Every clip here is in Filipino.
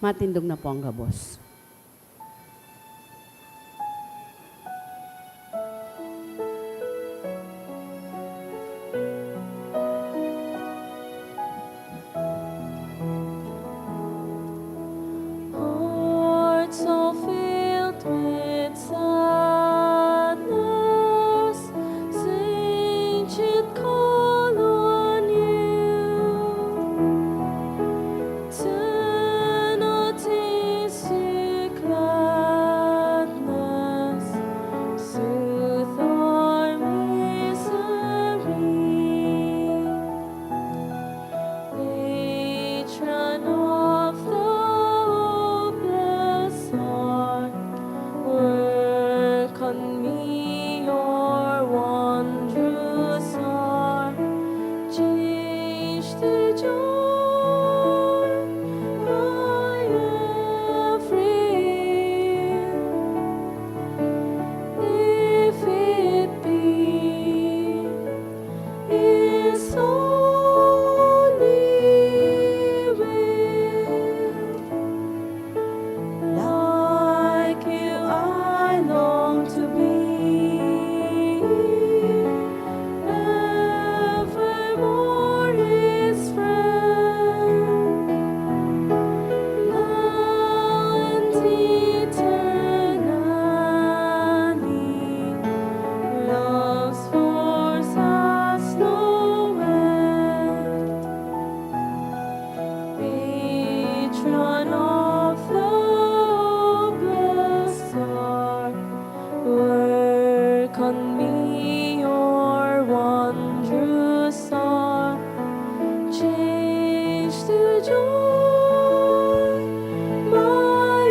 Matindog na po ang gabos. Heart so filled with sadness, saints should call on you. Turn our tears to gladness, soothe our misery. Patron of the hopeless heart, work on me your wondrous art, change to joy my every if it be His holy will. Like you, I long to be evermore His friend, now and eternally. Love's force has no end. Patron of the hopeless heart, work on me your wondrous art, change to joy my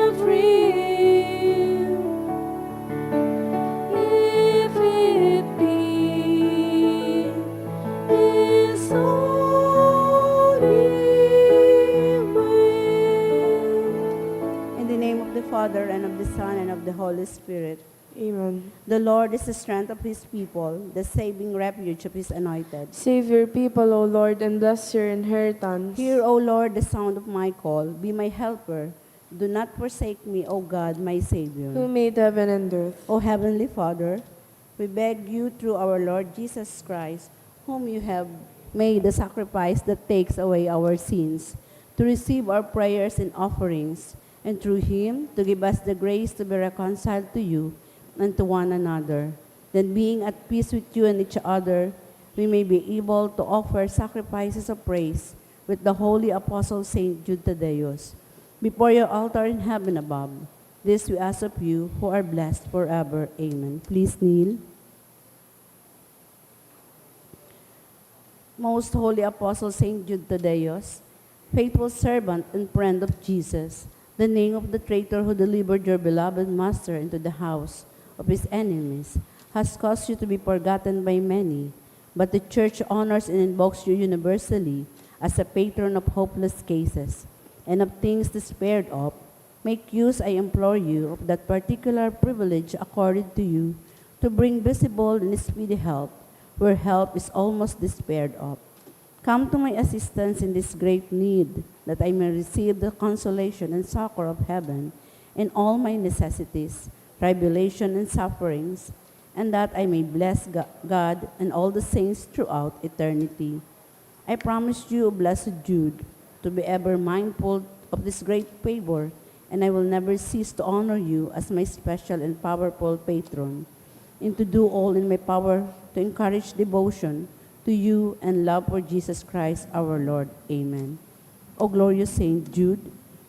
every if it be His holy will. In the name of the Father, and of the Son, and of the Holy Spirit. Amen. The Lord is the strength of his people, the saving refuge of his anointed. Save your people, O Lord, and bless your inheritance. Hear, O Lord, the sound of my call. Be my helper. Do not forsake me, O God, my Savior. Who made heaven and earth. O Heavenly Father, we beg you through our Lord Jesus Christ, whom you have made the sacrifice that takes away our sins, to receive our prayers and offerings, and through him to give us the grace to be reconciled to you and to one another. Then being at peace with you and each other, we may be able to offer sacrifices of praise with the holy apostle Saint Jude Thaddeus before your altar in heaven above. This we ask of you, who are blessed forever. Amen. Please kneel. Most holy apostle Saint Jude Thaddeus, faithful servant and friend of Jesus, the name of the traitor who delivered your beloved master into the house of his enemies, has caused you to be forgotten by many, but the Church honors and invokes you universally as a patron of hopeless cases and of things despaired of. Make use, I implore you, of that particular privilege accorded to you to bring visible and speedy help where help is almost despaired of. Come to my assistance in this great need, that I may receive the consolation and succor of heaven in all my necessities, tribulation and sufferings, and that I may bless God and all the saints throughout eternity. I promise you, O blessed Jude, to be ever mindful of this great favor, and I will never cease to honor you as my special and powerful patron, and to do all in my power to encourage devotion to you and love for Jesus Christ our Lord. Amen. O glorious Saint Jude,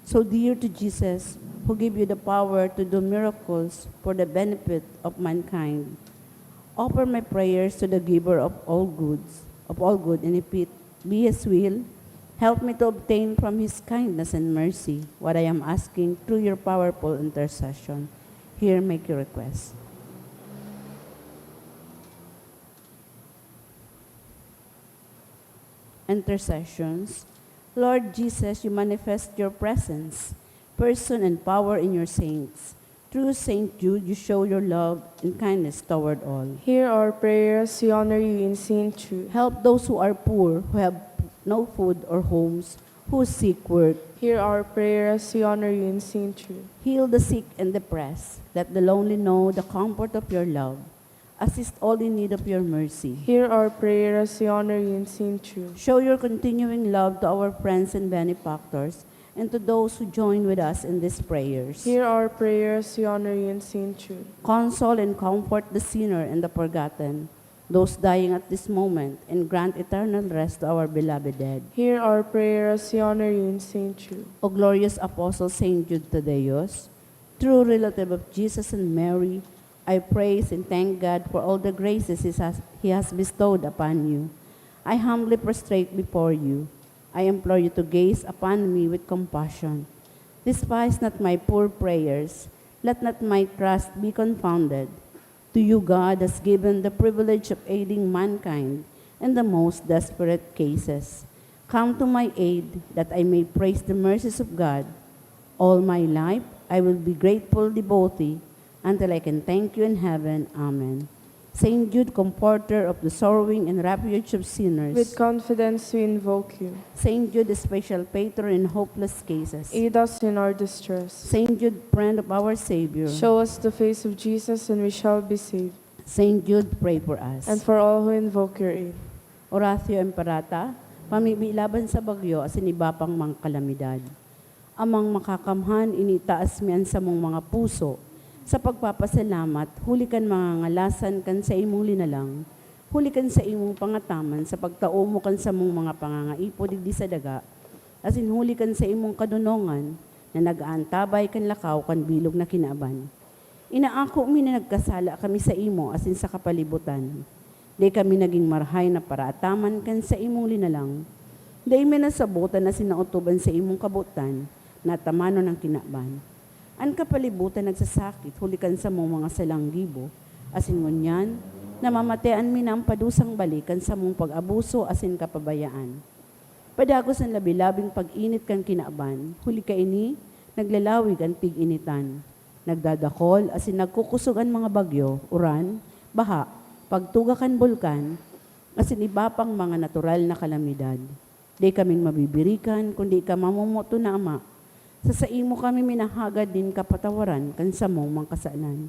so dear to Jesus, who gave you the power to do miracles for the benefit of mankind, offer my prayers to the giver of all good, and if it be his will, help me to obtain from his kindness and mercy what I am asking through your powerful intercession. Here, make your request. Intercessions. Lord Jesus, you manifest your presence, person, and power in your saints. Through Saint Jude, you show your love and kindness toward all. Hear our prayers, we honor you in Saint Jude. Help those who are poor, who have no food or homes, who seek work. Hear our prayer as we honor you in sainthood. Heal the sick and depressed. Let the lonely know the comfort of your love. Assist all in need of your mercy. Hear our prayer as we honor you in sainthood. Show your continuing love to our friends and benefactors and to those who join with us in these prayers. Hear our prayer as we honor you in sainthood. Console and comfort the sinner and the forgotten, those dying at this moment, and grant eternal rest to our beloved dead. Hear our prayer as we honor you in sainthood. O glorious Apostle Saint Jude Tadeus, true relative of Jesus and Mary, I praise and thank God for all the graces He has bestowed upon you. I humbly prostrate before you. I implore you to gaze upon me with compassion. Despise not my poor prayers. Let not my trust be confounded. To you God has given the privilege of aiding mankind in the most desperate cases. Come to my aid that I may praise the mercies of God. All my life I will be grateful devotee until I can thank you in heaven. Amen. Saint Jude, comforter of the sorrowing and refuge of sinners. With confidence we invoke you. Saint Jude, special patron in hopeless cases. Aid us in our distress. Saint Jude, friend of our Savior. Show us the face of Jesus and we shall be saved. Saint Jude, pray for us. And for all who invoke your aid. Oratio Imperata, pamibilaban sa bagyo asin iba pang mga kalamidad. Amang makakamhan, initaas mian sa mong mga puso. Sa pagpapasalamat, hulikan mga ngalasan kan sa imong linalang, hulikan sa imong pangataman, sa pagtaumo kan sa mong mga pangangaipo digdi sa daga, asin hulikan sa imong kadunongan, na nag-aantabay kan lakaw kan bilog na kinaaban. Inaako mi na nagkasala kami sa imo, asin sa kapalibutan. Di kami naging marhay na paraataman kan sa imong linalang. Di mi nasabutan na sinautuban sa imong kabutan, na tamano ng kinaaban. Ang kapalibutan nagsasakit, hulikan sa mong mga salanggibo, asin ngunyan, namamatean mi na ang padusang balikan sa mong pag-abuso asin kapabayaan. Padagos ang labi-labing pag-init kan kinaaban, huli ka ini, naglalawig ang pig-initan. Nagdadakol asin nagkukusog ang mga bagyo, uran, baha, pagtuga kan bulkan, asin iba pang mga natural na kalamidad. Di kaming mabibirikan, kundi ka mamumuto na ama, sa imo kami minahagad din kapatawaran kan sa mong mga kasalan.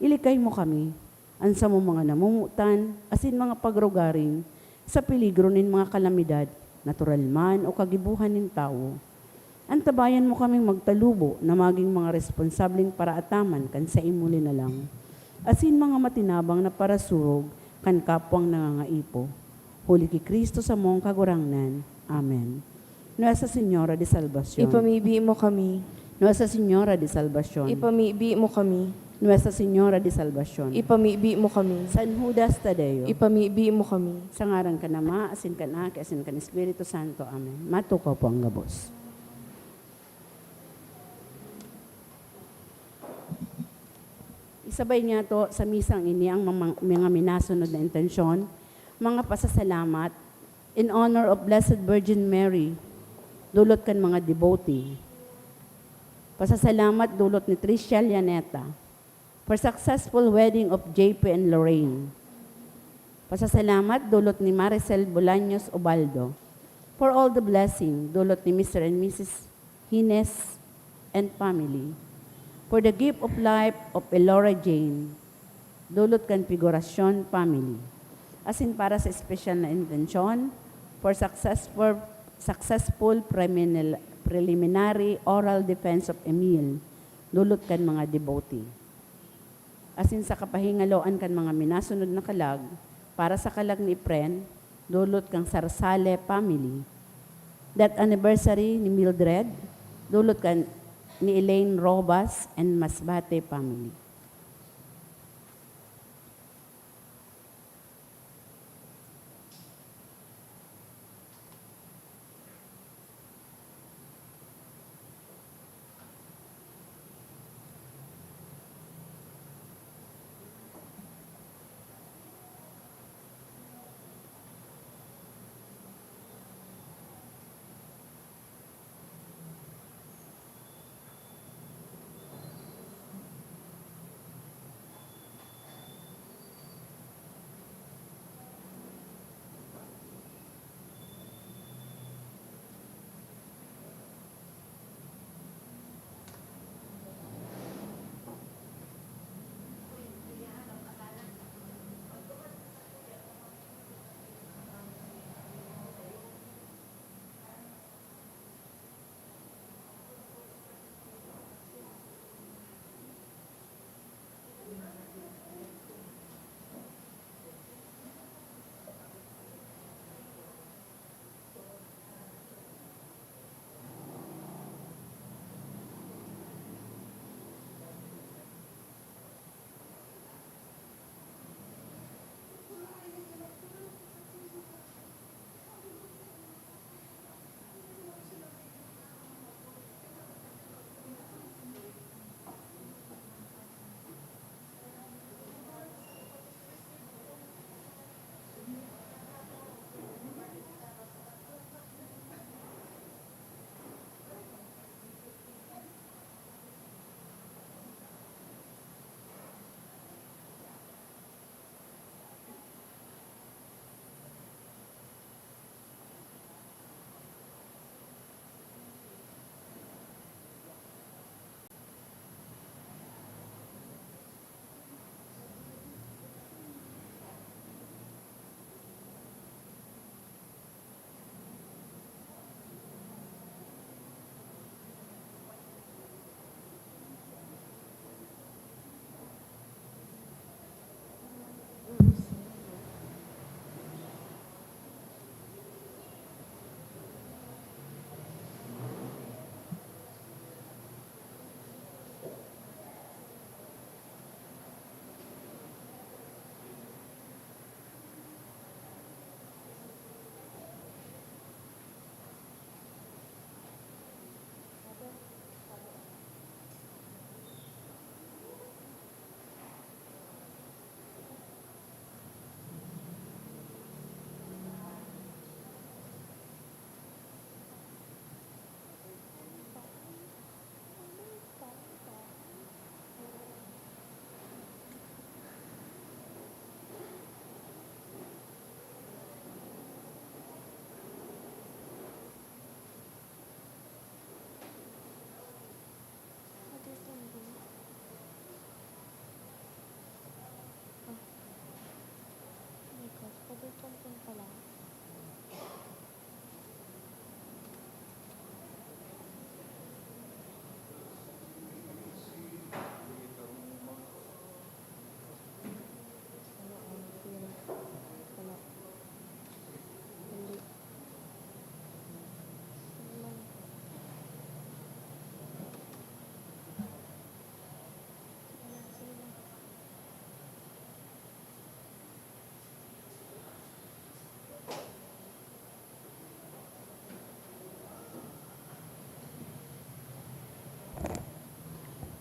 Ilikay mo kami, an sa mong mga namumutan, asin mga pagrugaring, sa peligro nin mga kalamidad, natural man o kagibuhan nin tao. Antabayan mo kaming magtalubo na maging mga responsableng paraataman kan sa imo linalang. Asin mga matinabang na parasurog kan kapwang nangangaipo. Huli ki Kristo sa mong kagurangnan. Amen. Nuestra Señora de Salvación. Ipamibi mo kami. Nuestra Señora de Salvación. Ipamibi mo kami. Nuestra Señora de Salvación. Ipamibi mo kami. San Judas Tadeo. Ipamibi mo kami. Sa ngaran ka nama, asin ka na, asin ka ni Espiritu Santo. Amen. Matukaw po ang gabos. Isabay niya to sa misang ini ang mga minasunod na intensyon, mga pasasalamat in honor of Blessed Virgin Mary, dulot kan mga devotee. Pasasalamat dulot ni Tricia Llaneta for successful wedding of JP and Lorraine. Pasasalamat dulot ni Maricel Bolaños Obaldo for all the blessing dulot ni Mr. and Mrs. Hines and family. For the gift of life of Elora Jane, dulot kan Figurasyon family. Asin para sa espesyal na intensyon, for successful preliminary oral defense of Emil, dulot kan mga devotee. Asin sa kapahingaloan kan mga minasunod na kalag, para sa kalag ni Pren, dulot kang Sarsale family. That anniversary ni Mildred, dulot kan ni Elaine Robas and Masbate family.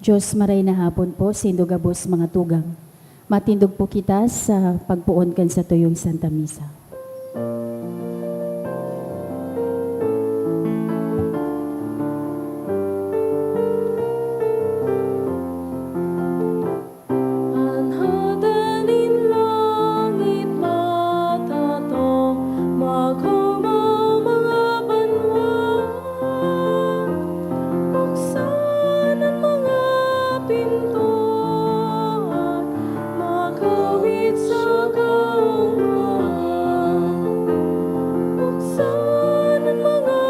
Diyos maray na hapon po, sindugabos mga tugang. Matindog po kita sa pagpuon kan sa tuyong Santa Misa. Anhadanin langit matato, magkamang mga banwa. Buksan ang mga pinto at makawit sa kaunlaran. Buksan ang mga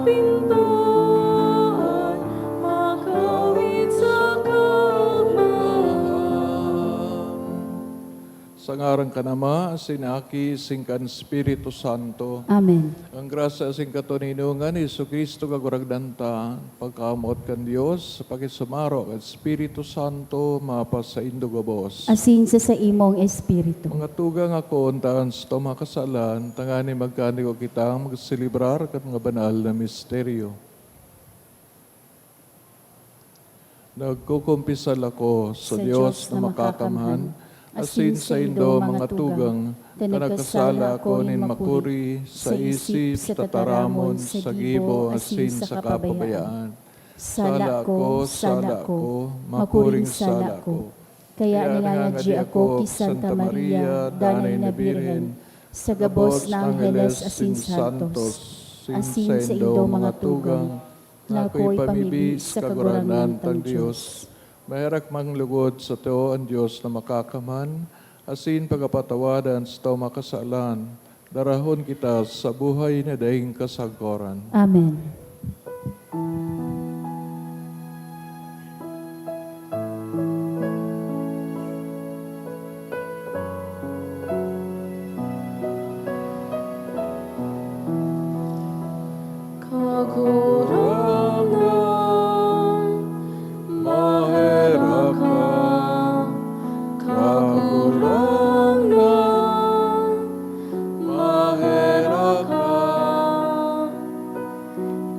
pinto at makawit sa Sa ngarang kanama, sinaki, singkan Espiritu Santo. Amen. Ang grasya sing katuninungan, Isu Kristo kaguragdanta, pagkamot kan Dios, pakisumaro kan Espiritu Santo, mapas sa indugabos. Asin sa imong Espiritu. Mga tugang ako, untaan sa makasalan, tangani magkani ko kitang magsilibrar kat mga banal na misteryo. Nagkukumpisal ako sa Diyos na makakamhan, asin sa indo mga tugang, kanagkasala ako nin makuri, sa isip, sa tataramon, sa gibo, asin sa kapabayaan. Sala ko, makuring sala ko. Kaya nangangadi ako ki Santa Maria, Danay na Birhen, sa gabos na Angeles asin santos, asin sa indo mga tugang, na ako'y pamibig sa kaguranan tang Diyos. Mahirak mang lugod sa tao ang Diyos na makakaman, asin pagapatawadan sa tao makasalan, darahon kita sa buhay na daing kasagkoran. Amen. kagurangan, mahera ka, kagurangan, mahera ka,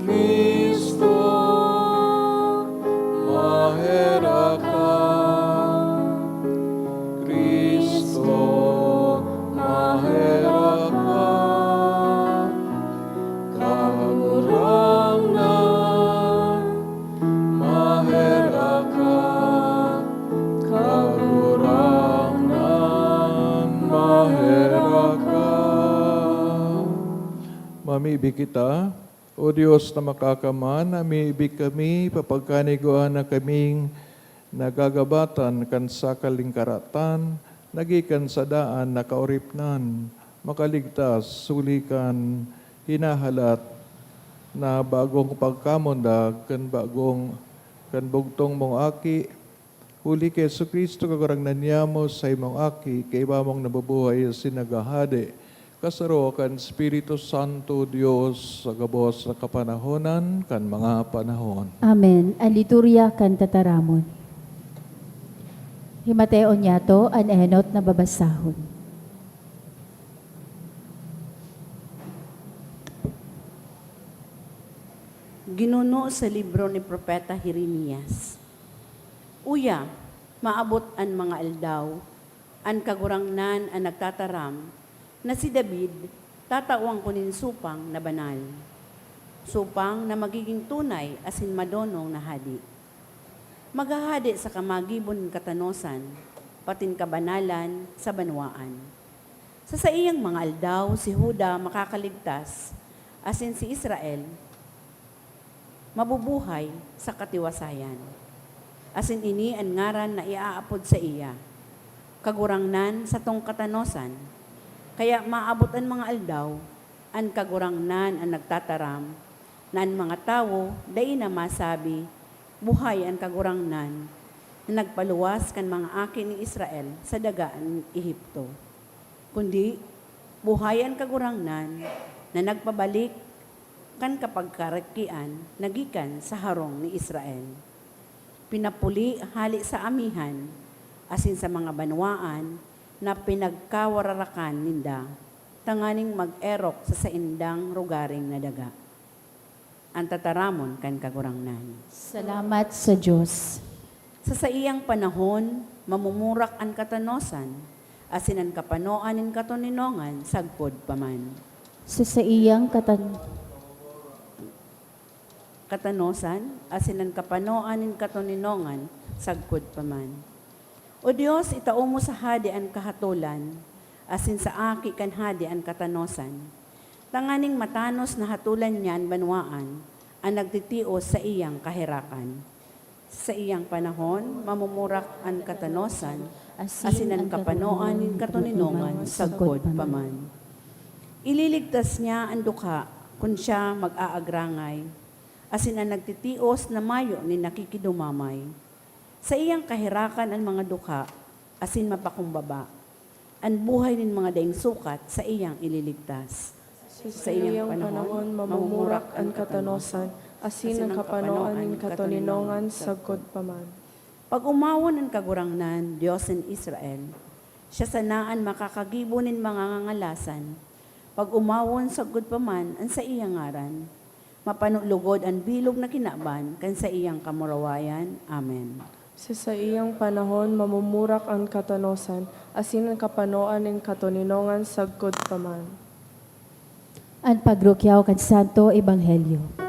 Kristo, mahera ka, Kristo, mahera ka. Kagurangan, mahera ka. Kagurangan, mahera ka. Mamibig kita, O Diyos na makakaman, amibig kami, papagkaniguan na kaming nagagabatan kan sa kalingkaratan, nagikan sa daan na kauripnan, makaligtas, sulikan, hinahalat, na bagong pagkamundag, kan bugtong mong aki, huli kay Yesu Kristo kagurang nanyamo sa imong aki, kay ibamong nabubuhay sinagahade, kasaro kan Espiritu Santo Dios sa gabos na kapanahonan kan mga panahon. Amen. Ang liturya kan tataramon. Himateo niya to, an enot na babasahon. Ginuno sa libro ni Propeta Jeremias. Uya, maabot an mga aldaw, an kagurangnan an nagtataram, na si David, tatawang kunin supang na banal. Supang na magiging tunay asin madonong na hadi. Maghahadi sa kamagibon katanosan, patin kabanalan sa banwaan. Sa iyang mga aldaw, si Huda makakaligtas, asin si Israel, mabubuhay sa katiwasayan. Asin ini ang ngaran na iaapod sa iya, kagurangnan sa tong katanosan, kaya maabot ang mga aldaw, ang kagurangnan ang nagtataram, na ang mga tao, dai na masabi, buhay ang kagurangnan, na nagpaluwas kan mga akin ni Israel sa dagaan Ehipto. Kundi, buhay ang kagurangnan, na nagpabalik kan kapagkarakian, nagikan sa harong ni Israel. Pinapuli hali sa amihan, asin sa mga banwaan, na pinagkawararakan ninda, tanganing mag-erok sa saindang rugaring na daga. Ang tataramon kan kagurangnan. Salamat sa Diyos. Sa iyang panahon, mamumurak ang katanosan, asinan kapanoan in katoninongan, sagpod paman. Sa iyang Katanosan, asinan kapanoan in katoninongan, sagpod paman. O Diyos, itao mo sa hadi ang kahatulan, asin sa aki kan hadi ang katanosan. Tanganing matanos na hatulan niyan banwaan, ang nagtitios sa iyang kahirakan. Sa iyang panahon, mamumurak ang katanosan, asinan kapanoan in katoninongan, sagpod paman. Ililigtas niya ang dukha kung siya mag-aagrangay, asin ang nagtitios na mayo ni nakikidumamay. Sa iyang kahirakan ang mga dukha, asin mapakumbaba. Ang buhay nin mga daing sukat sa iyang ililigtas. Sa iyang panahon, mamumurak ang katanosan, asin ang kapanoan ng katoninongan, sagkod paman. Pag umawon ang kagurangnan, Diyos in Israel, siya sanaan makakagibunin mga ngangalasan. Pag umawon sagkod paman, ang sa iyang ngaran, mapanulugod ang bilog na kinaban, kan sa iyang kamurawayan. Amen. Sa iyang panahon, mamumurak ang katanosan, asin ang kapanoan ng katoninongan, sagkod paman. Ang pagrukyaw kan Santo Ebanghelyo.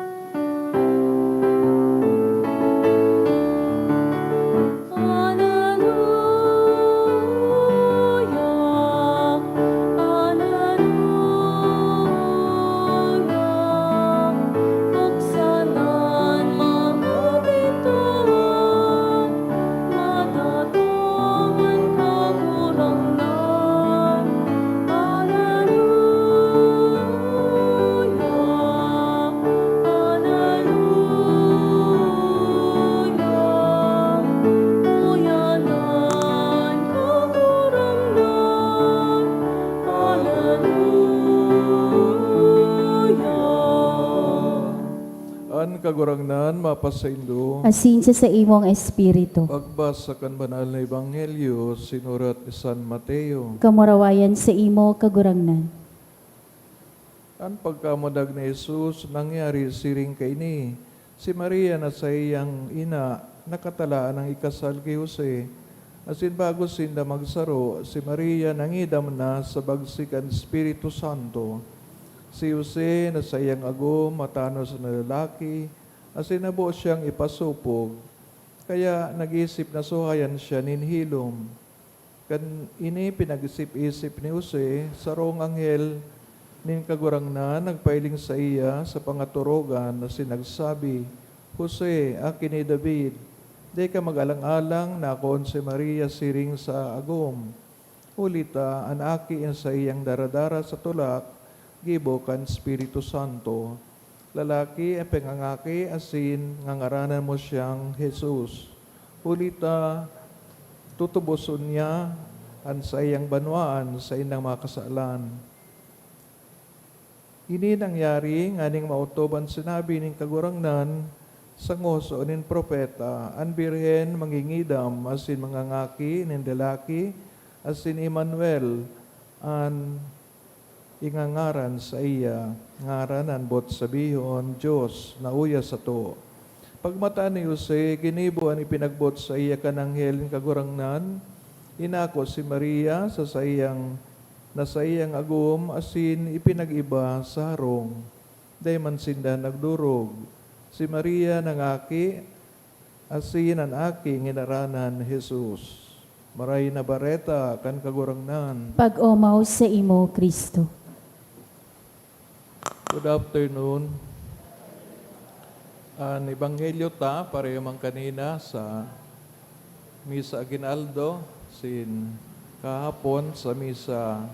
An kagurangnan mapasaindo. Asin sa imong espiritu. Pagbasa kan banal na ebanghelyo sinurat ni San Mateo. Kamurawayan sa imo kagurangnan. Ang pagkamudag ni Jesus nangyari siring kay ni. Si Maria na sa iyang ina nakatalaan ng ikasal kay Jose. Asin bago sinda magsaro, si Maria nangidam na sa bagsikan Espiritu Santo. Si Jose na sa iyang agom, matanos na lalaki, asin nabo siyang ipasupog. Kaya nag-isip na suhayan siya ninhilom. Kan ini pinag-isip-isip ni Jose, sarong anghel nin kagurangnan nagpailing sa iya sa pangaturogan na sinagsabi, Jose, aki ni David, di ka mag-alang-alang na akon si Maria siring sa agom. Ulita, an aki sa iyang daradara sa tulak, gibo kan Espiritu Santo. Lalaki ang pangangaki asin ngangaranan mo siyang Jesus. Ulita, tutubuson niya ang sa iyang banwaan sa inang mga kasalan. Ini nangyari nganing mautoban sinabi ning kagurangnan sa ngoso nin propeta, an birhen mangingidam asin mangangaki nin lalaki asin Emmanuel an ingangaran sa iya, ngaranan bot sabihon, Diyos, na uya sa to. Pagmata ni Jose, ginibo ang ipinagbot sa iya kananghel kagurangnan, inako si Maria sa iyang agum, asin ipinag-iba sa harong. Dayman sinda nagdurog. Si Maria nangaki, asin ang aki nginaranan Jesus. Maray na bareta kan kagurangnan. Pag-umaw sa imo, Kristo. Good afternoon. Ang ebanghelyo ta, pareho man kanina sa Misa Aguinaldo, sin kahapon sa Misa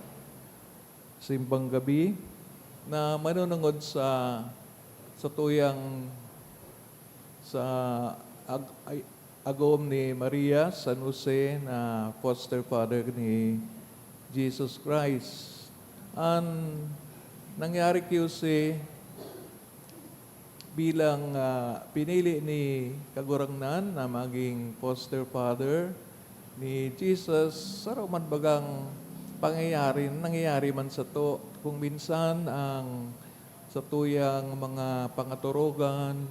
Simbang Gabi, na manunungod sa tuyang sa agom ni Maria, San Jose, na foster father ni Jesus Christ. Nangyari kay Jose bilang pinili ni kagurangnan na maging foster father ni Jesus, sa man bagang nangyayari man sa to. Kung minsan ang sa tuyang mga pangaturogan,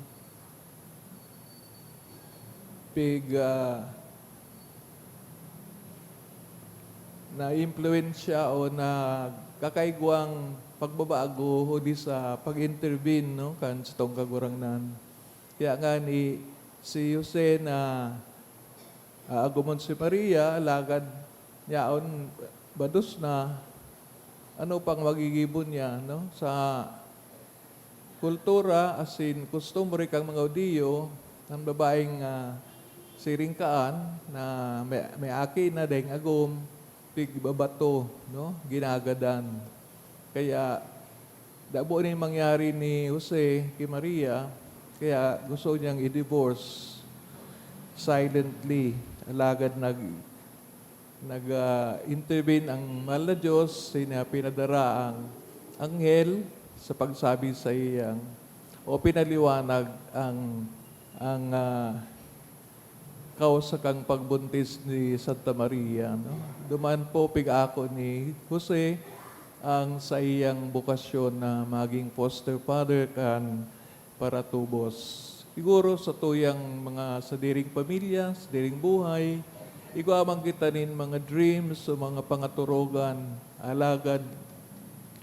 na-impluensya o na kakaigwang pagbabago o di sa pag-intervene no kan sa tong kagurangnan. Kaya nga ni si Jose na agumon si Maria alagad yaon bados na ano pang magigibon niya no sa kultura asin customary kang mga Udiyo ng babaeng siringkaan na may aki na dahing agom tigbabato no ginagadan. Kaya dabo ni mangyari ni Jose kay Maria kaya gusto niyang i-divorce silently alagad nag-intervene ang mahal na Diyos pinadara ang anghel sa pagsabi sa iyang o pinaliwanag ang kausa kang pagbuntis ni Santa Maria. No? Duman po pig-ako ni Jose ang sa iyang bukasyon na maging foster father kan para tubos. Siguro sa tuyang mga sadiring pamilya, sadiring buhay, iguamang kita nin mga dreams o mga pangaturogan, alagad.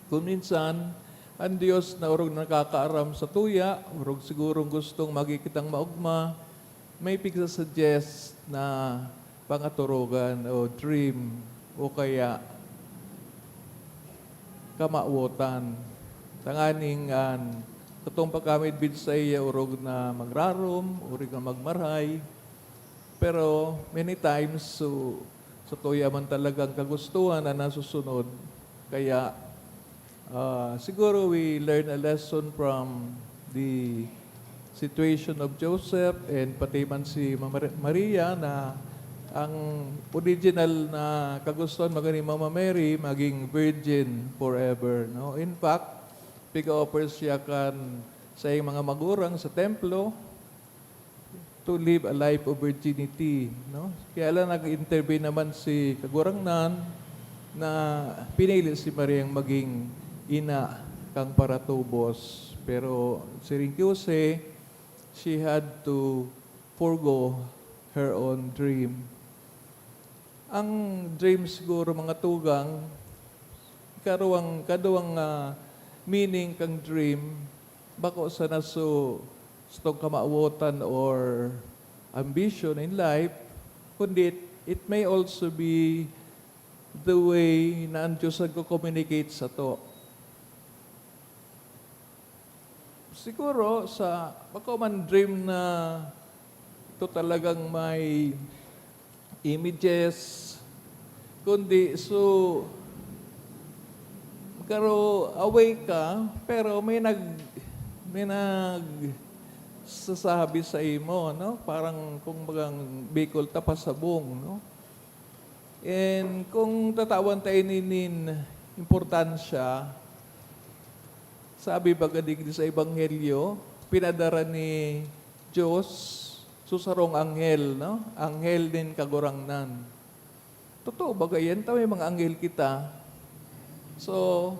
Kung minsan, ang Diyos na urog nakakaaram sa tuya, urog sigurong gustong magikitang maugma, may pigsa-suggest na pangaturogan o dream o kaya kamauotan. Tanganing katong pagkamid bid sa iya urog na magrarom, urog na magmaray. Pero many times sa tuya man talagang kagustuhan na nasusunod. Kaya siguro we learn a lesson from the situation of Joseph and pati man si Maria na ang original na kagustuhan magani Mama Mary maging virgin forever. No? In fact, piga-offer siya kan sa iyang mga magurang sa templo to live a life of virginity. No? Kaya lang nag-intervene naman si kagurangnan na pinili si Maria ang maging ina kang paratubos. Pero si Rinkyose, she had to forgo her own dream. Ang dream siguro mga tugang, kaduwang meaning kang dream, bako sa naso stong kamauotan or ambition in life, kundi it may also be the way na ang Diyos nagko-communicate sa to. Siguro sa bako man dream na ito talagang may images, kundi karo away ka, pero may sasabi sa imo, no? Parang kung bagang Bicol tapasabong, no? And kung tatawan tayo ninin importansya, sabi bagadig sa Ebanghelyo, pinadara ni Diyos susarong anghel, no? Anghel din kagurangnan. Totoo bagayan, may mga anghel kita. So,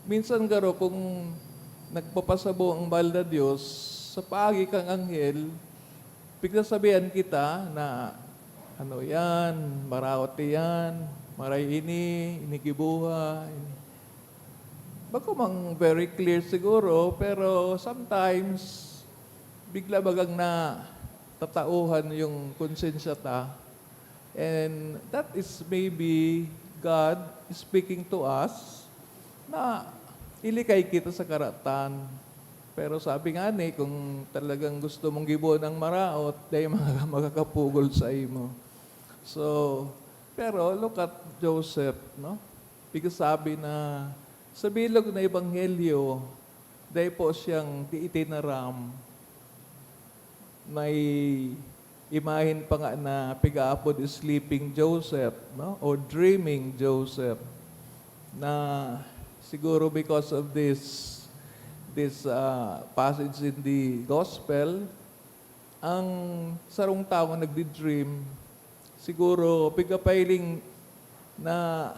minsan garo kung nagpapasabo ang mahal na Diyos, sa paagi kang anghel, bigla sabihan kita na ano yan, marawat yan, maray ini kibuha. Bako mang very clear siguro, pero sometimes, bigla bagang na tatauhan yung konsensya ta. And that is maybe God speaking to us na ilikay kita sa karatan. Pero sabi nga ni, kung talagang gusto mong gibo ng maraot, dahil makakapugol sa imo. So, pero look at Joseph, no? Because sabi na, sa bilog na Ebanghelyo, dahil po siyang itinaram, may imahin pa nga na pigaapod sleeping Joseph, no? O dreaming Joseph, na siguro because of this passage in the gospel, ang sarong tao nagdi-dream, siguro pigapailing na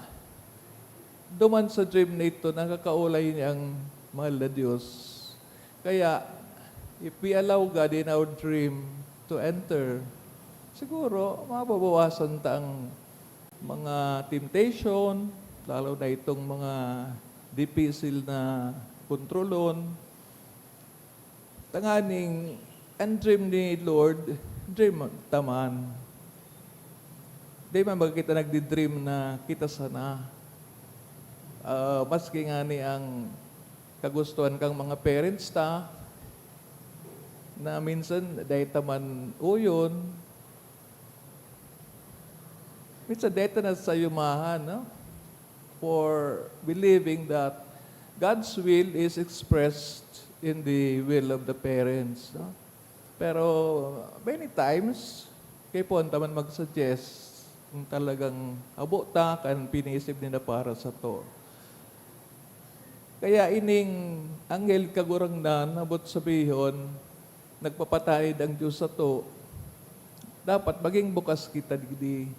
duman sa dream na ito, nakakaulay niyang mahal na Diyos. Kaya, if we allow God in our dream to enter, siguro mababawasan tang mga temptation, lalo na itong mga difficile na kontrolon. Tanganing, ang dream ni Lord, dream taman. Di man ba kita nagdi-dream na kita sana, maski nga ni ang kagustuhan kang mga parents ta, na minsan dahil taman uyon, minsan dahil na sa yumahan, no? For believing that God's will is expressed in the will of the parents. No? Pero many times, kay po taman mag-suggest kung talagang abota kan pinisip nila para sa to. Kaya ining anghel kagurangnan, abot sabihon, nagpapatayid ang Diyos sa to, dapat maging bukas kita digdi.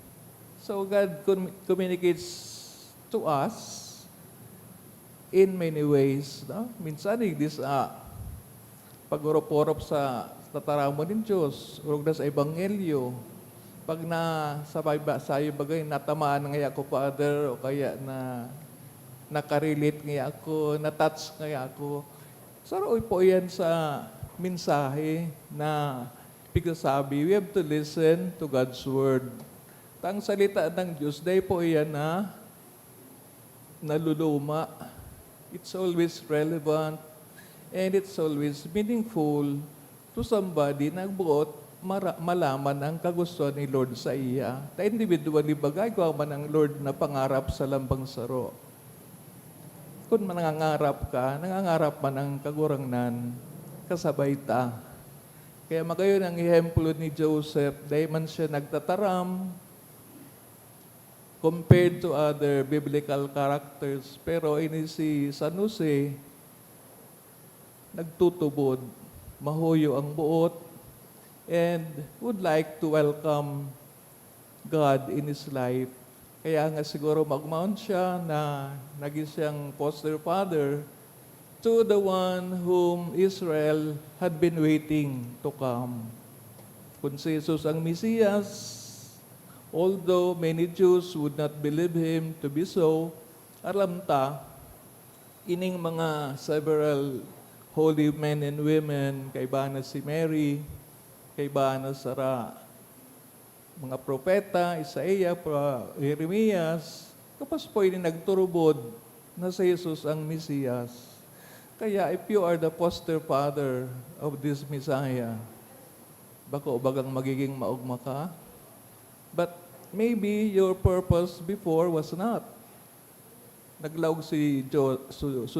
So God communicates to us in many ways. No? Minsan, this pag-urup-urup sa tataramo ng Diyos, urog na sa Ebanghelyo, pag sayo bagay, natamaan nga ako, Father, o kaya na nakarelate nga ako, natouch nga ako. Saroy po yan sa mensahe na pigsasabi, we have to listen to God's Word. Tang salita ng Diyos, dahil po yan na naluluma. It's always relevant and it's always meaningful to somebody na buot malaman ang kagustuhan ni Lord sa iya. Ta individually bagay ko man ang Lord na pangarap sa lambang saro. Kung nangangarap ka, nangangarap man ang kagurangnan, kasabay ta. Kaya magayon ang ehemplo ni Joseph, dahil man siya nagtataram, compared to other biblical characters. Pero ini si San Jose, nagtutubod, mahuyo ang buot, and would like to welcome God in his life. Kaya nga siguro magmount siya na naging siyang foster father to the one whom Israel had been waiting to come. Kung si Jesus ang Mesiyas, although many Jews would not believe him to be so, alam ta, ining mga several holy men and women, kaibahan na si Mary, kaibahan na Sara, mga propeta, Isaiah, Jeremias, kapag po ini nagturubod na si Jesus ang Mesiyas. Kaya if you are the foster father of this Messiah, bako bagang magiging maugma ka? But maybe your purpose before was not. Naglaog si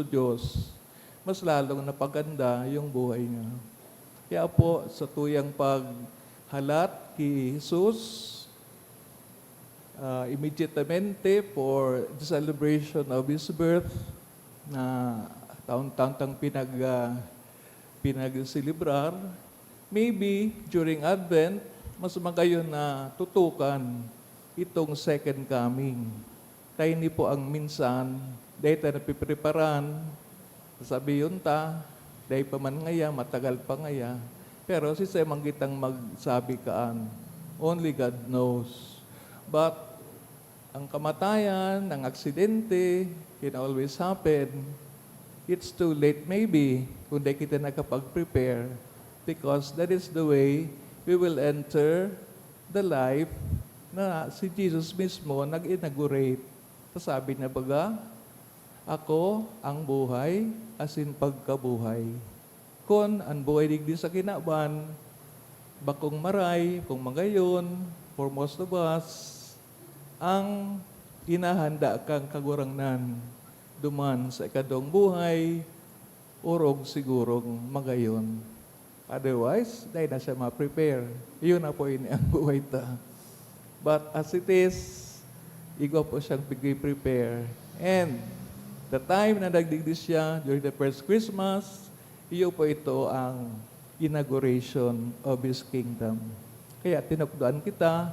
Diyos, mas lalong napaganda yung buhay niya. Kaya po, sa tuyang paghalat kay Jesus, immediatamente for the celebration of His birth, na taon-taon pinag-celebrar, maybe during Advent, mas magayon na tutukan itong second coming. Tayo ni po ang minsan, dahil tayo napipreparan, sabihin ta, dahil pa man ngaya, matagal pa ngaya. Pero si Semang kitang magsabi kaan, only God knows. But ang kamatayan, ang aksidente, can always happen. It's too late maybe kung di kita nakapag-prepare, because that is the way we will enter the life na si Jesus mismo nag-inaugurate. Sabi na baga, ako ang buhay, as in pagkabuhay. Kung ang buhay digdi sa kinaban, bakong maray, kung magayon, for most of us, ang inahanda kang kagurangnan, duman sa ikadong buhay, urog sigurong magayon. Otherwise, dahil na siya ma-prepare. Iyon na po ini ang buhay ta. But as it is, igaw po siyang prepare. And the time na nagdigdi siya during the first Christmas, iyo po ito ang inauguration of His kingdom. Kaya tinukduan kita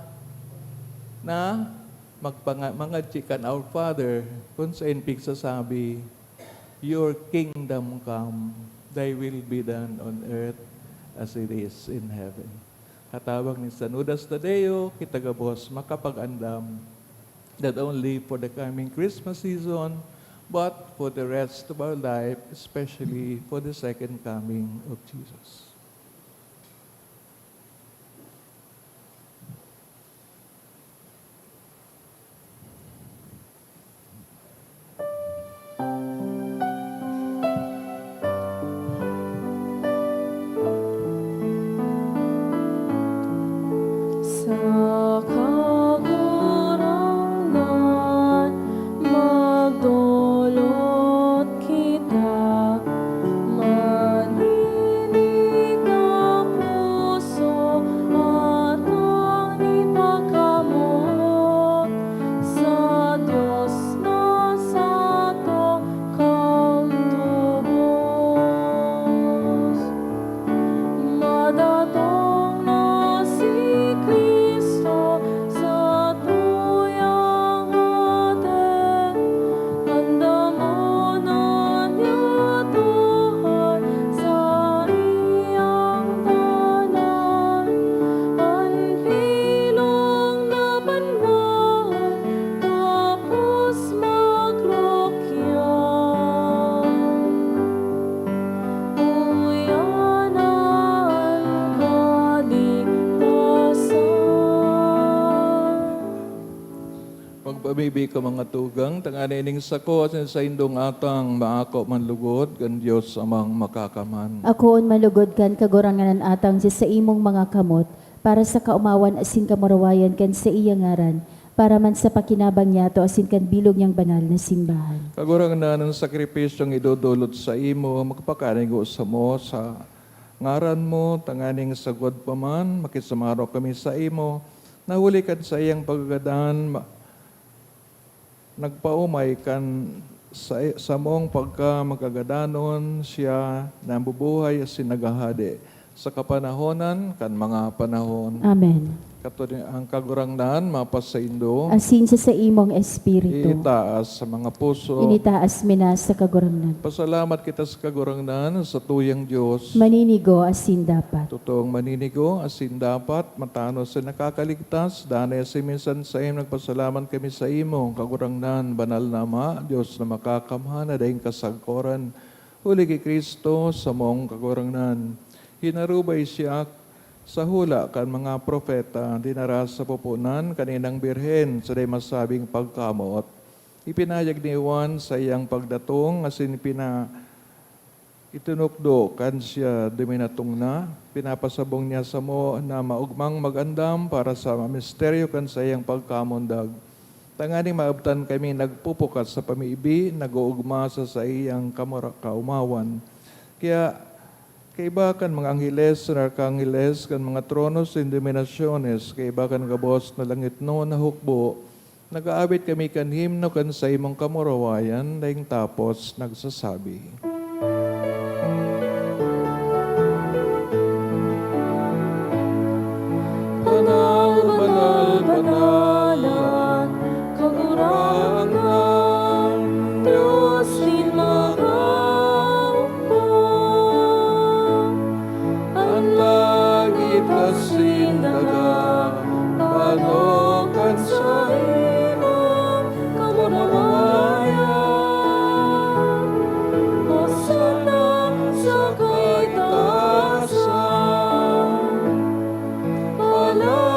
na mga chikan our Father, kung sa inpig sasabi, your kingdom come, thy will be done on earth as it is in heaven. Katawag ni San Judas Tadeo, kitagabos makapag-andam, not only for the coming Christmas season, but for the rest of our life, especially for the second coming of Jesus. Sa kagurangnan, magdulot kita, maninig na puso at ang ipagkamot sa Diyos na sa to kang tubos. Madatong na si Kristo sa tuyang atin, handa mo na niya Tuhan sa iyang tanan. Ang hilong na banwan, tapos magrokyan. Uyan ang kaligtasan. Pagpabibi ka mga tugang, tanganining sako at sa indong atang maako manlugod, kan Diyos amang makakaman. Akoon malugod kan kaguranganan atang sa imong mga kamot, para sa kaumawan asin kamurawayan kan sa iya ngaran, para man sa pakinabang niya to asin kan bilog niyang banal na simbahan. Kagurang na ng sakripisyong idudulot sa imo, magpakanigo sa mo, sa ngaran mo, tanganing sagod pa man, makisamaro kami sa imo, nahuli kan sa iyang paggadan, nagpaumay kan sa mong pagka magagadanon siya na bubuhay asin nagahade sa kapanahonan kan mga panahon. Amen. Katulad ang kagurangnan, mapas sa indo, Asin sa imong espiritu, itaas sa mga puso. initaas minas sa kagurangnan. Pasalamat kita sa kagurangnan sa tuyang Diyos. Maninigo asin dapat. Totoong maninigo, asin dapat, matano sa nakakaligtas, danay si minsan sa imo, nagpasalamat kami sa imo, kagurangnan, banal na Ama, Diyos na makakamhana, dahing kasagkoran, huli kay Kristo sa mong kagurangnan. Hinarubay siya sa hula kan mga propeta, dinaras sa pupunan, kaninang birhen, sa day masabing pagkamot. Ipinayag ni Juan sa iyang pagdatong, asin itunukdo kan siya duminatong na, pinapasabong niya sa mo na maugmang magandam para sa misteryo kan sa iyang pagkamundag. Tanganing maabtan kami nagpupukat sa pamiibi, nag-uugma sa iyang kaumawan. Kaya kaibakan mga angheles, arkangeles, kan mga tronos, indominasyones, kaibakan gabos na langit no na hukbo, nag-aabit kami kan himno kan sa imong kamurawayan, daing tapos nagsasabi. Banal, banal, banalan, Kagurangan, Diyos din makaupang, ang langit asin daga, panokan sa imong kamurawayan. Hosana sa kaitaasan, paladanan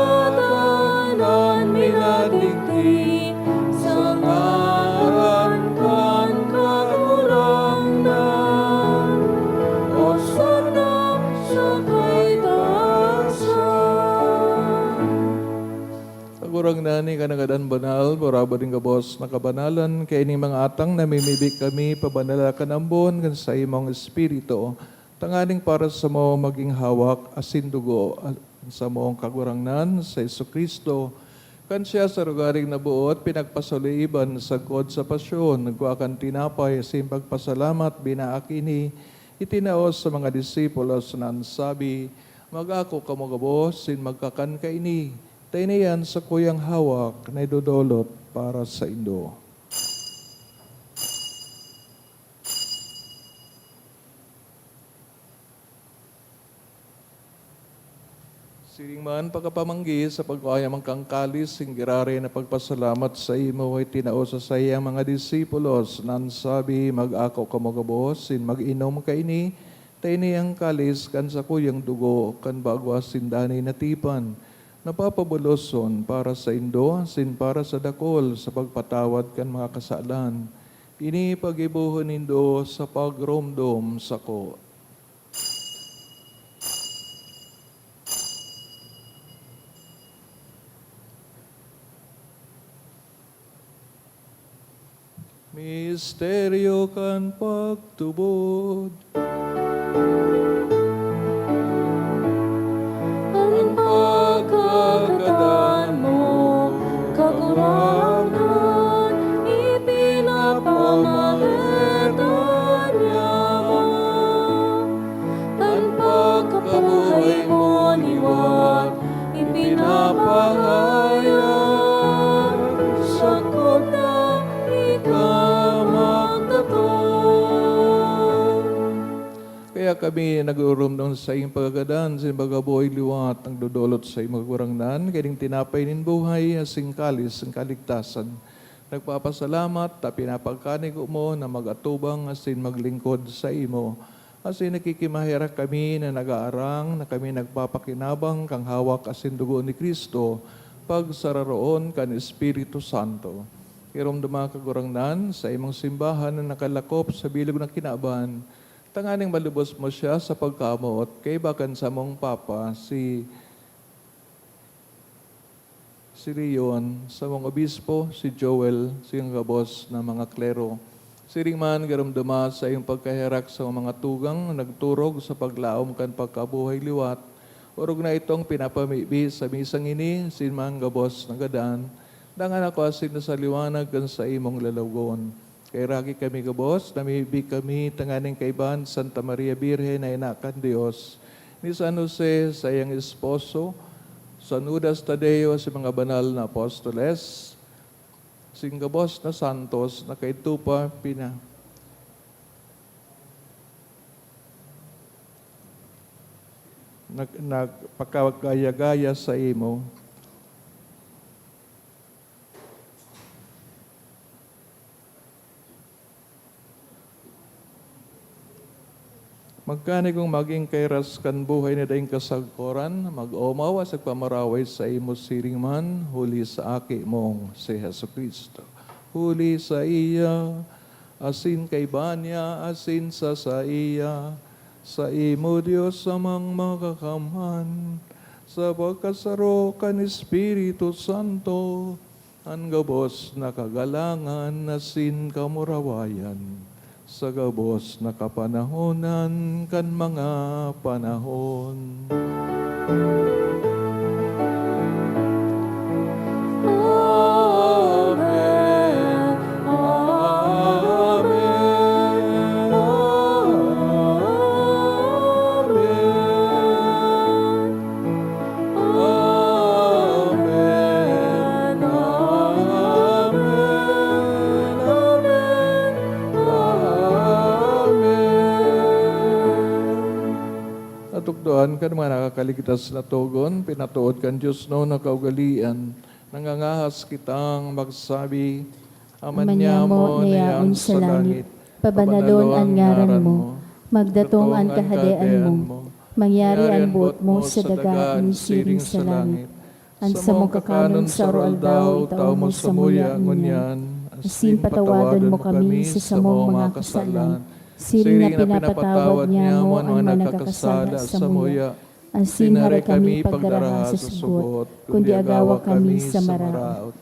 minadigdi, sa ngaran kan kagurangnan. Hosana sa kaitaasan. Kagurang nani kanagadan banal, boraba din kabos nakabanalan, kaya ini mga atang namimibig kami, pabanala kanambon, kan sa imong espiritu, tanganing para sa mo maging hawak, asin dugo, sa mong kagurangnan, sa Kristo, kan siya sa rugaring nabuot, pinagpasaliban sa kod sa pasyon, nagkuakan tinapay, asin pagpasalamat, binaakini, itinaos sa mga disipulos na ansabi, mag-ako kamugabos, sin magkakan kaini, tayo na yan sa kuyang hawak na idudolot para sa indo. Si Siring man pagkapamanggi sa pagkayamang kang kalis, singgirari na pagpasalamat sa imo ay tinausa sa iyang mga disipulos, nan sabi mag-ako kamagabos, sin mag-inom kaini, taini ang kalis kan sa kuyang dugo, kan bagwa sindani natipan, napapabuloson para sa indo, sin para sa dakol, sa pagpatawad kan mga kasalan. Ini pagibuhon nindo sa pagromdom sako. Misteryo kan pagtubod. Ang pagkagadan mo, kakurangan, ipinapamagitan niya mo. Ang pagkabuhay mo, liwat, ipinapahayag, sakot na ikaw magtatong. Kaya kami nag-urumdong sa iyong pagkagadan, sa iyong pagkabuhay liwat, ang dudulot sa iyong magkurangnan, kayong tinapay nin buhay, asing kalis, ang kaligtasan. Nagpapasalamat, ta pinapagkanig mo na mag-atubang, asin maglingkod sa imo. Asin nakikimahira kami na nag-aarang, na kami nagpapakinabang, kang hawak asin dugo ni Kristo, pagsararoon kan Espiritu Santo. Kirumduma kagurangnan sa imong simbahan na nakalakop sa bilog ng kinaban, tanganing malubos mo siya sa pagkamot, kay bakan sa mong papa, si Leon, sa mong obispo, si Joel, siyang gabos na mga klero. Siring man, garumduma sa iyong pagkahirak sa mga tugang, nagturog sa paglaom kan pagkabuhay liwat, urog na itong pinapamibi sa misang ini, sinmang gabos ng gadan, dangan ako asin na sa liwanag kan sa imong lalagon. Kay ragi kami gabos, namibig kami tanganing kaiban Santa Maria Birhen na inakan Diyos, ni San Jose sa iyang esposo, San Judas Tadeo sa mga banal na apostoles, sing gabos na santos na kay tupa nagpakagaya-gaya sa imo. Magkani kung maging kairas kan buhay na daing kasagkoran, mag-omawa sa pamaraway sa imo siring man, huli sa aki mong si Hesu Kristo. Huli sa iya, asin kay banya, asin sa iya, sa imo Diyos amang makakaman, sa pagkasaro kan Espiritu Santo, ang gabos na kagalangan, asin kamurawayan, sa gabos na kapanahonan kan mga panahon. Amen. Amen. Amen. Natukdoan kan mga nakakaligtas na tugon, pinatuod kan Diyos no na kaugalian, nangangahas kitang magsabi, Amanyamo nayaon sa langit, pabanalon ang ngaran mo, magdatong ang kahadean mo, mangyari ang buot mo sa dagaan siring sa langit. Ang sa mong kakanon sa aldaw, tao mo sa muya ngunyan, asin patawadon mo kami sa samong mga kasalan, siring na pinapatawad niya mo ang mga nagkakasala sa muya, asin hari kami pagdaraha sa sugot, kundi agawa kami sa maraot.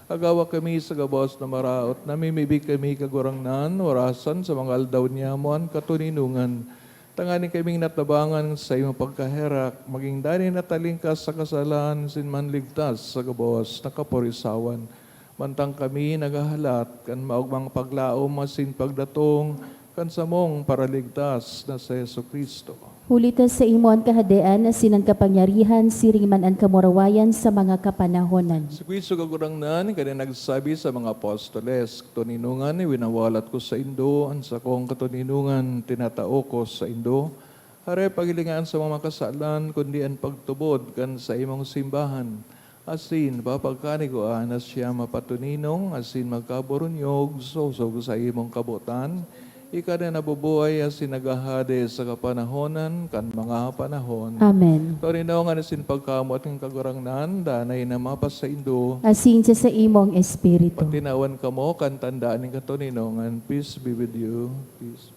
Agawa kami sa gabos na maraot, namimibig kami kagurangnan, orasan sa mga aldaw niya mo ang katuninungan. Tanganin kaming natabangan sa iyong pagkaherak, maging dani natalingkas sa kasalan, sinman ligtas sa gabos na kaporisawan. Mantang kami nagahalat, kan maugmang paglaom, asin pagdatong, kan samong paraligtas na sa Yesu Kristo. Hulitas sa imo ang kahadean, asin ang kapangyarihan, siring man ang kamurawayan sa mga kapanahonan. Si Kristo kagurangnan, kaya nagsabi sa mga apostoles, katuninungan, winawalat ko sa Indo, ang sakong katuninungan, tinatao ko sa Indo, Hare pagilingaan sa mga kasalan, kundi ang pagtubod kan sa imong simbahan. Asin, papagkaniguan na siya mapatuninong, asin magkaburunyog, sosog sa imong kabutan. Ika na nabubuhay asin nagahade sa kapanahonan, kan mga panahon. Amen. Torinongan asin pagkamot ng kagurangnan, danay na mapas sa indo. Asin sa imong espiritu. Patinawan ka mo, kan tandaan ng katoninongan. Peace be with you. Peace.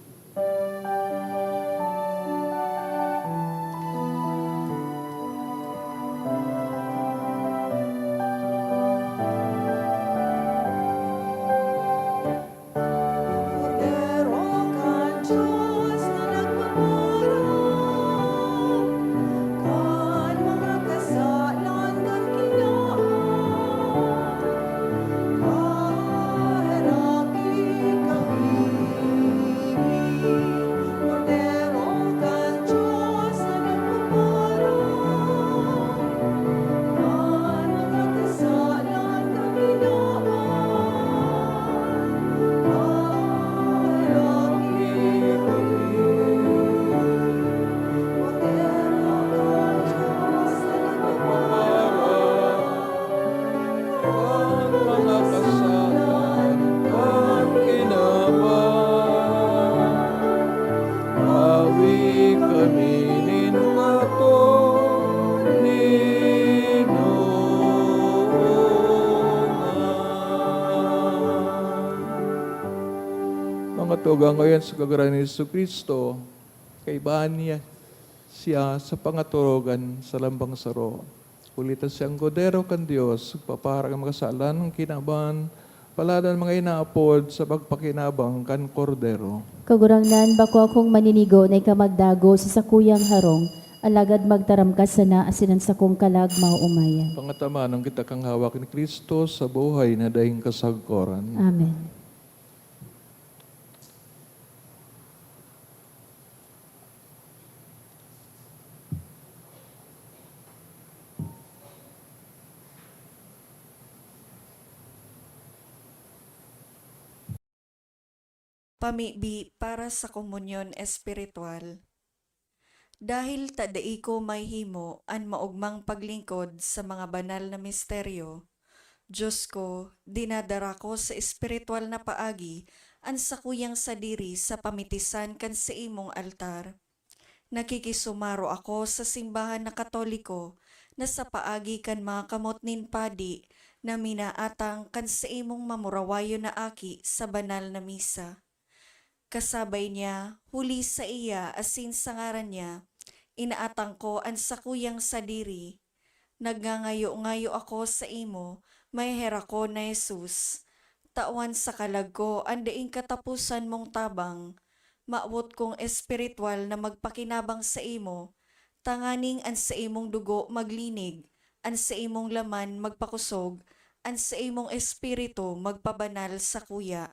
Mga tugang ngayon sa kagaran ni Jesu Kristo, kaibahan niya siya sa pangaturogan sa lambang saro. Kulitan siyang godero kan Diyos, paparang ang makasalan ng kinaban, paladan mga inaapod sa pagpakinabang kan kordero. Kagurangnan bako akong maninigo na ikamagdago sa sakuyang harong, alagad magtaram ka sana asinan sa kong kalag mauumayan. Pangatama ng kita kang hawak ni Kristo sa buhay na dahing kasagkoran. Amen. Pamibi para sa komunyon espiritual. Dahil tadai ko may himo an maugmang paglingkod sa mga banal na misteryo, Diyos ko, dinadara ko sa espiritual na paagi an sakuyang sadiri sa pamitisan kan sa imong altar. Nakikisumaro ako sa simbahan na Katoliko na sa paagi kan mga kamot nin padi na minaatang kan sa imong mamurawayo na aki sa banal na misa. Kasabay niya, huli sa iya asin sa ngaran niya, inaatang ko ang sakuyang sadiri. Nagngangayo-ngayo ako sa imo, may hera ko na Jesus. Tawan sa kalag ko, andaing katapusan mong tabang. Maawot kong espiritual na magpakinabang sa imo, tanganing an sa imong dugo maglinig, an sa imong laman magpakusog, an sa imong espiritu magpabanal sa kuya.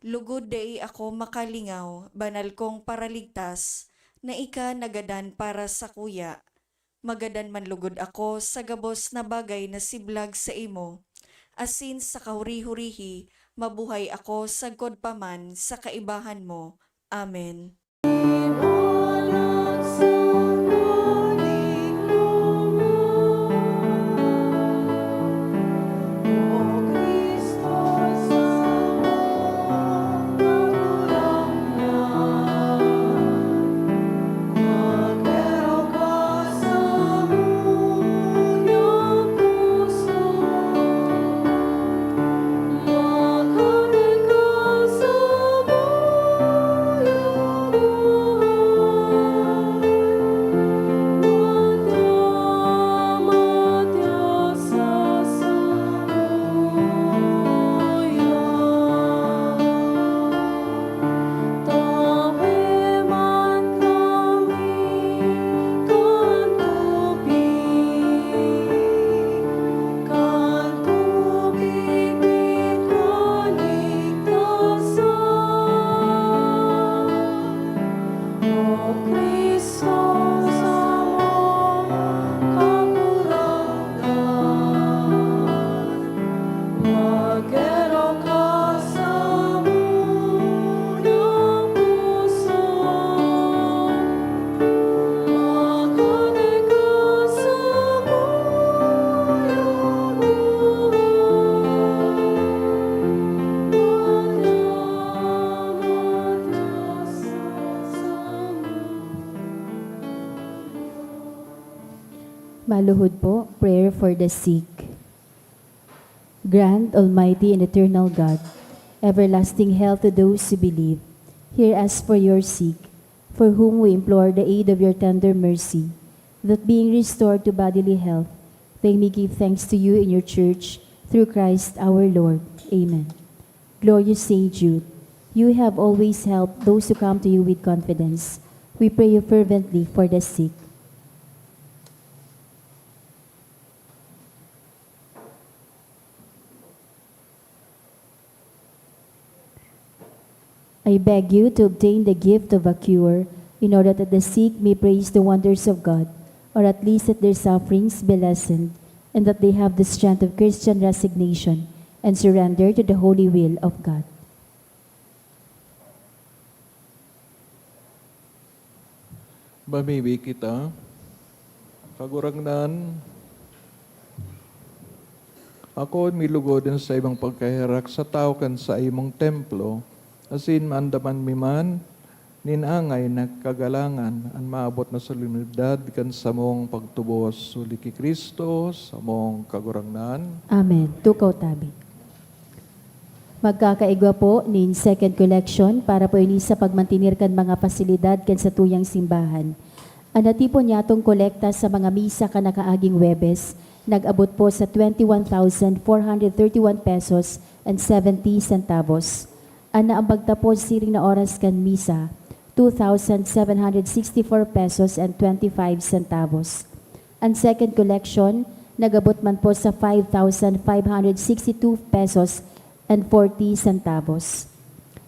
Lugod dai ako makalingaw, banal kong paraligtas, na ika nagadan para sa kuya. Magadan man lugod ako sa gabos na bagay na siblag sa imo. Asin sa kahuri-hurihi, mabuhay ako sa God paman sa kaibahan mo. Amen. Paluhod po, prayer for the sick. Grant, Almighty and Eternal God, everlasting health to those who believe. Hear us for your sick, for whom we implore the aid of your tender mercy, that being restored to bodily health, they may give thanks to you in your church, through Christ our Lord. Amen. Glorious Saint Jude, you have always helped those who come to you with confidence. We pray you fervently for the sick. I beg you to obtain the gift of a cure, in order that the sick may praise the wonders of God, or at least that their sufferings be lessened, and that they have the strength of Christian resignation and surrender to the holy will of God. Mamimi kita, kagurangnan, ako milugodin sa imong pagkahirak sa tao kan sa imong templo, asin mandaman miman, ninangay nagkagalangan, ang maabot na solemnidad kan sa mong pagtubos, suli ki Kristo, sa mong kagurangnan. Amen. Tukaw tabi. Magkakaigwa po nin second collection para po ini sa pagmantinir kan mga pasilidad kan sa tuyang simbahan. Anati po niyatong kolekta sa mga misa kan nakaaging Webes, nag-abot po sa 21,431 pesos and 70 centavos. Ana ang bagtapos siring na oras kan misa, 2,764 pesos and 25 centavos. Ang second collection, nag-abot man po sa 5,562 pesos and 40 centavos.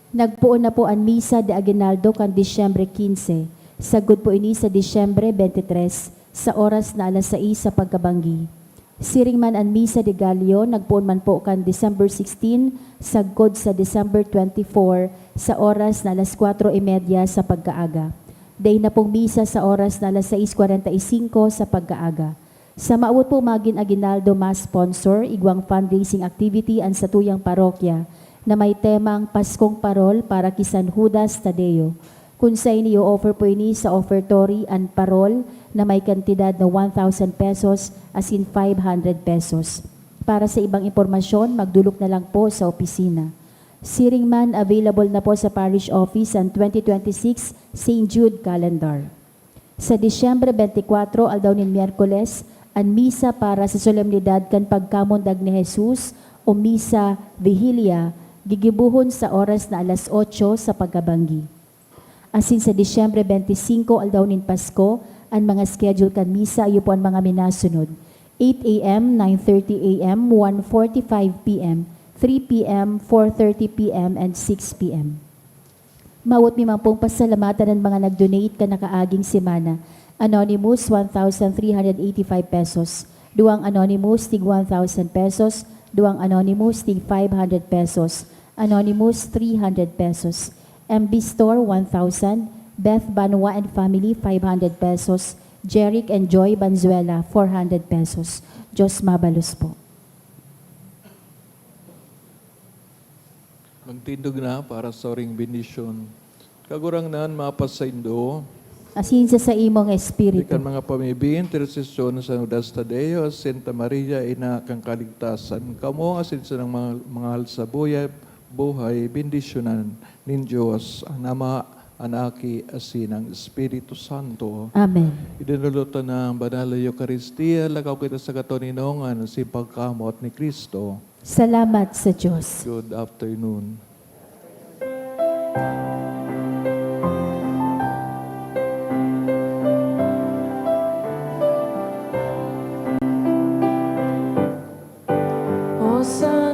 Nagpuon na po ang misa de aguinaldo kan Disyembre 15, sagod po ini sa Disyembre 23 sa oras na alas 6 sa pagkabanggi. Siring man ang misa de Gallio, nagpuon man po kan December 16, sagod sa December 24 sa oras na alas 4:30 sa pagkaaga. Day na pong misa sa oras na alas 6:45 sa pagkaaga. Sa maawot po magin aguinaldo mas sponsor, igwang fundraising activity ang sa tuyang parokya na may temang Paskong Parol para kay San Judas Tadeo. Kung sa inyo offer po ini sa offertory and parol na may kantidad na 1,000 pesos as in 500 pesos. Para sa ibang impormasyon, magdulok na lang po sa opisina. Siring man, available na po sa parish office ang 2026 St. Jude Calendar. Sa Disyembre 24, aldaw nin Miyerkules, ang misa para sa solemnidad kan pagkamundag ni Jesus o misa Vigilia, gigibuhon sa oras na alas 8 sa pagkabanggi. Asin sa Disyembre 25, aldaw nin Pasko, ang mga schedule kan misa ayo po ang mga minasunod. 8 a.m., 9:30 a.m., 1:45 p.m., 3 p.m., 4:30 p.m., and 6 p.m. Mawot mi man pong pasalamatan ng mga nag-donate ka nakaaging semana. Anonymous, 1,385 pesos. Duang Anonymous, tig 1,000 pesos. Duang Anonymous, tig 500 pesos. Anonymous, 300 pesos. MB Store, 1,000. Beth Banwa and Family, 500 pesos. Jeric and Joy Banzuela, 400 pesos. Diyos mabalos po. Magtindog na para sa ring benisyon. Kagurangnan mapas sa Indo, Asin sa imong espiritu. ikan mga pamibin, intercession sa Judas Tadeo, Santa Maria, ina kang kaligtasan. Kamo asin sa ng mga halsabuya, buhay, bendisyonan nin Diyos, ang nama, anaki, asin ang Espiritu Santo. Amen. Idinulutan ng banal na Eucharistia, lakaw kita sa katoninongan, si pagkamot ni Kristo. Salamat sa Diyos. Good afternoon. O sa